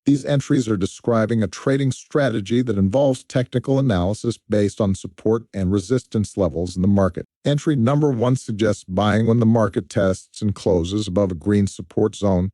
These entries are describing a trading strategy that involves technical analysis based on support and resistance levels in the market. Entry number 1 suggests buying when the market tests and closes above a green support zone.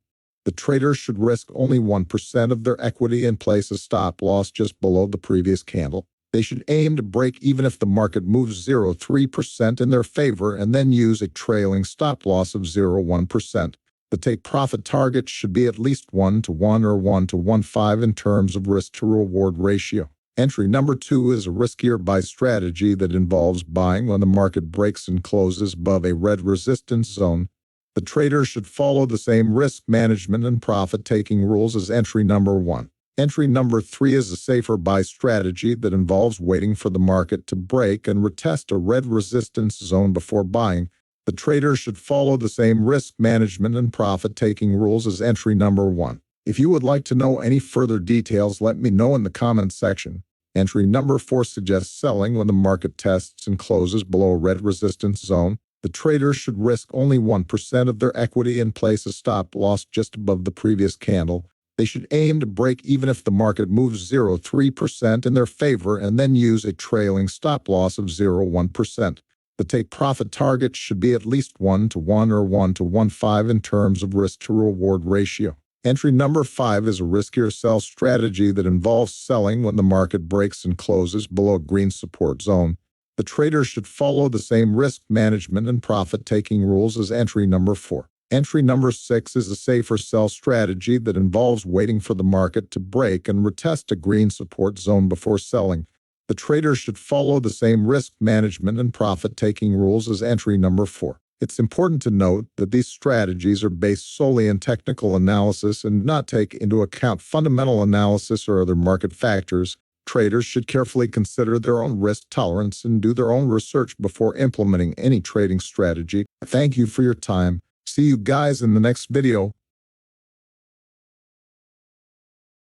The trader should risk only 1% of their equity and place a stop loss just below the previous candle. They should aim to break even if the market moves 0.3% in their favor and then use a trailing stop loss of 0.1%. The take-profit target should be at least 1-to-1 or 1-to-1.5 in terms of risk-to-reward ratio. Entry number 2 is a riskier buy strategy that involves buying when the market breaks and closes above a red resistance zone. The trader should follow the same risk management and profit-taking rules as entry number 1. Entry number 3 is a safer buy strategy that involves waiting for the market to break and retest a red resistance zone before buying. The trader should follow the same risk management and profit-taking rules as entry number 1. If you would like to know any further details, let me know in the comments section. Entry number 4 suggests selling when the market tests and closes below a red resistance zone. The trader should risk only 1% of their equity and place a stop loss just above the previous candle. They should aim to break even if the market moves 0.3% in their favor and then use a trailing stop loss of 0.1%. The take-profit target should be at least 1-to-1 or 1-to-1.5 in terms of risk-to-reward ratio. Entry number 5 is a riskier sell strategy that involves selling when the market breaks and closes below a green support zone. The trader should follow the same risk management and profit-taking rules as entry number 4. Entry number 6 is a safer sell strategy that involves waiting for the market to break and retest a green support zone before selling. The trader should follow the same risk management and profit-taking rules as entry number 4. It's important to note that these strategies are based solely on technical analysis and not take into account fundamental analysis or other market factors. Traders should carefully consider their own risk tolerance and do their own research before implementing any trading strategy. Thank you for your time. See you guys in the next video.